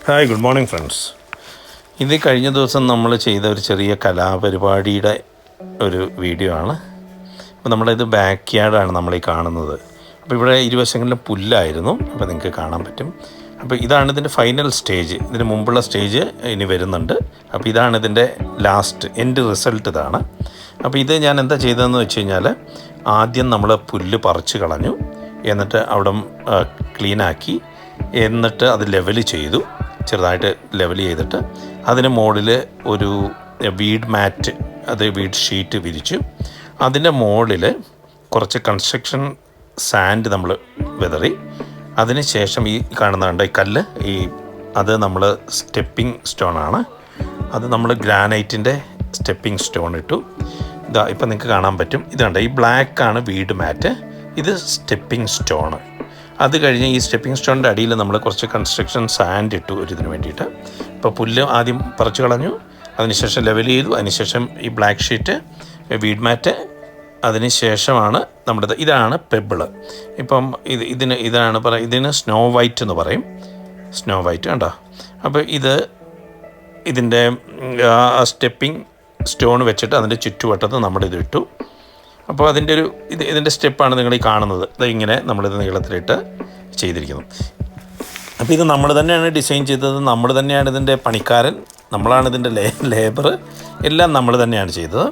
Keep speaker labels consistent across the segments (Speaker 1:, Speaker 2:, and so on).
Speaker 1: Hi, good morning friends. ഇത് കഴിഞ്ഞ ദിവസം നമ്മൾ ചെയ്ത ഒരു ചെറിയ കലാപരിപാടിയുടെ ഒരു വീഡിയോ ആണ്. അപ്പോൾ നമ്മളിത് ബാക്ക് യാർഡാണ് നമ്മളീ കാണുന്നത്. അപ്പോൾ ഇവിടെ ഇരുവശങ്ങളിലും പുല്ലായിരുന്നു, അപ്പോൾ നിങ്ങൾക്ക് കാണാൻ പറ്റും. അപ്പോൾ ഇതാണ് ഇതിൻ്റെ ഫൈനൽ സ്റ്റേജ്. ഇതിന് മുമ്പുള്ള സ്റ്റേജ് ഇനി വരുന്നുണ്ട്. അപ്പോൾ ഇതാണ് ഇതിൻ്റെ ലാസ്റ്റ് എൻഡ് റിസൾട്ട് ഇതാണ്. അപ്പോൾ ഇത് ഞാൻ എന്താ ചെയ്തതെന്ന് വെച്ച് കഴിഞ്ഞാൽ, ആദ്യം നമ്മൾ പുല്ല് പറിച്ച് കളഞ്ഞു, എന്നിട്ട് അവിടെ ക്ലീനാക്കി, എന്നിട്ട് അത് ലെവൽ ചെയ്തു, ചെറുതായിട്ട് ലെവൽ ചെയ്തിട്ട് അതിന് മുകളിൽ ഒരു വീഡ് മാറ്റ്, അത് വീഡ് ഷീറ്റ് വിരിച്ചു. അതിൻ്റെ മുകളിൽ കുറച്ച് കൺസ്ട്രക്ഷൻ സാൻഡ് നമ്മൾ വിതറി. അതിന് ശേഷം ഈ കാണുന്നുണ്ട് ഈ കല്ല്, അത് നമ്മൾ സ്റ്റെപ്പിംഗ് സ്റ്റോണാണ്. അത് നമ്മൾ ഗ്രാനൈറ്റിൻ്റെ സ്റ്റെപ്പിംഗ് സ്റ്റോൺ ഇട്ടു. ഇതാ ഇപ്പം നിങ്ങൾക്ക് കാണാൻ പറ്റും. ഇതുണ്ട്, ഈ ബ്ലാക്കാണ് വീഡ് മാറ്റ്, ഇത് സ്റ്റെപ്പിംഗ് സ്റ്റോണ്. അത് കഴിഞ്ഞ് ഈ സ്റ്റെപ്പിംഗ് സ്റ്റോണിൻ്റെ അടിയിൽ നമ്മൾ കുറച്ച് കൺസ്ട്രക്ഷൻ സാൻഡ് ഇട്ടു ഇതിന് വേണ്ടിയിട്ട്. ഇപ്പോൾ പുല്ല് ആദ്യം പറിച്ചു കളഞ്ഞു, അതിനുശേഷം ലെവൽ ചെയ്തു, അതിനുശേഷം ഈ ബ്ലാക്ക് ഷീറ്റ്, വീഡ് മാറ്റ്, അതിന് ശേഷമാണ് നമ്മുടെ ഇതാണ് പെബിള്. ഇപ്പം ഇതിന് സ്നോ വൈറ്റ് എന്ന് പറയും, സ്നോ വൈറ്റ് കണ്ടോ. അപ്പോൾ ഇതിൻ്റെ സ്റ്റെപ്പിംഗ് സ്റ്റോൺ വെച്ചിട്ട് അതിൻ്റെ ചുറ്റുവട്ടത്ത് നമ്മളിത് ഇട്ടു. അപ്പോൾ ഇതിൻ്റെ സ്റ്റെപ്പാണ് നിങ്ങൾ ഈ കാണുന്നത്. ഇങ്ങനെ നമ്മളിത് നീളത്തിലിട്ട് ചെയ്തിരിക്കുന്നു. അപ്പോൾ ഇത് നമ്മൾ തന്നെയാണ് ഡിസൈൻ ചെയ്തത്, നമ്മൾ തന്നെയാണ് ഇതിൻ്റെ പണിക്കാരൻ, നമ്മളാണ് ഇതിൻ്റെ ലേബർ, എല്ലാം നമ്മൾ തന്നെയാണ് ചെയ്തത്.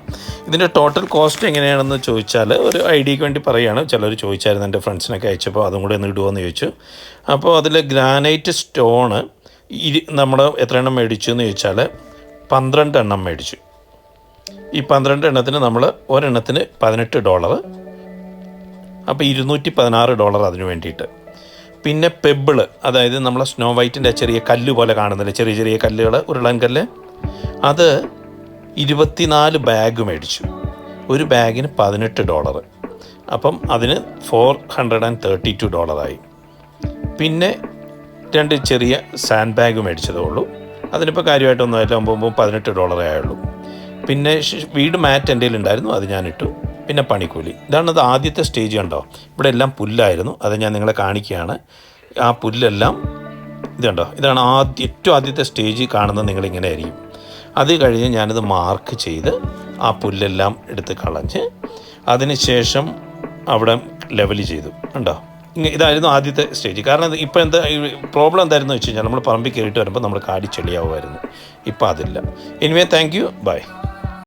Speaker 1: ഇതിൻ്റെ ടോട്ടൽ കോസ്റ്റ് എങ്ങനെയാണെന്ന് ചോദിച്ചാൽ, ഒരു ഐഡിയക്ക് വേണ്ടി പറയുകയാണ്. ചിലർ ചോദിച്ചായിരുന്നു, എൻ്റെ ഫ്രണ്ട്സിനൊക്കെ അയച്ചപ്പോൾ അതും കൂടെ ഒന്ന് ഇടുമോ എന്ന് ചോദിച്ചു. അപ്പോൾ അതിൽ ഗ്രാനൈറ്റ് സ്റ്റോണ് നമ്മൾ എത്ര എണ്ണം മേടിച്ചു എന്ന് ചോദിച്ചാൽ 12 എണ്ണം മേടിച്ചു. ഈ 12 എണ്ണത്തിന് നമ്മൾ ഒരെണ്ണത്തിന് $18, അപ്പോൾ $216 അതിന് വേണ്ടിയിട്ട്. പിന്നെ പെബിള്, അതായത് നമ്മളെ സ്നോ വൈറ്റിൻ്റെ ചെറിയ കല്ല് പോലെ കാണുന്നില്ല, ചെറിയ ചെറിയ കല്ലുകൾ, ഉരുളൻ കല്ല്, അത് 24 ബാഗ് മേടിച്ചു. ഒരു ബാഗിന് $18, അപ്പം അതിന് $432 ആയി. പിന്നെ 2 ചെറിയ സാൻഡ് ബാഗ് മേടിച്ചതേ ഉള്ളൂ, അതിനിപ്പോൾ കാര്യമായിട്ടൊന്നും ആയില്ല, $18 ആയുള്ളൂ. പിന്നെ വീട് മാറ്റ് എൻ്റെ ഉണ്ടായിരുന്നു, അത് ഞാനിട്ടു. പിന്നെ പണിക്കൂലി. ഇതാണത് ആദ്യത്തെ സ്റ്റേജ്. കണ്ടോ, ഇവിടെ എല്ലാം പുല്ലായിരുന്നു, അത് ഞാൻ നിങ്ങളെ കാണിക്കുകയാണ്. ആ പുല്ലെല്ലാം ഇതുണ്ടോ, ഇതാണ് ഏറ്റവും ആദ്യത്തെ സ്റ്റേജ് കാണുന്നത്. നിങ്ങളിങ്ങനെ ആയിരിക്കും. അത് കഴിഞ്ഞ് ഞാനിത് മാർക്ക് ചെയ്ത് ആ പുല്ലെല്ലാം എടുത്ത് കളഞ്ഞ് അതിന് ശേഷം അവിടെ ലെവൽ ചെയ്തു. കണ്ടോ, ഇതായിരുന്നു ആദ്യത്തെ സ്റ്റേജ്. കാരണം ഇപ്പോൾ പ്രോബ്ലം എന്തായിരുന്നു വെച്ച് കഴിഞ്ഞാൽ, നമ്മൾ പറമ്പിൽ കയറിയിട്ട് വരുമ്പോൾ നമ്മൾ കാടി ചെളിയാവുമായിരുന്നു. ഇപ്പോൾ അതില്ല. Anyway, thank you, by.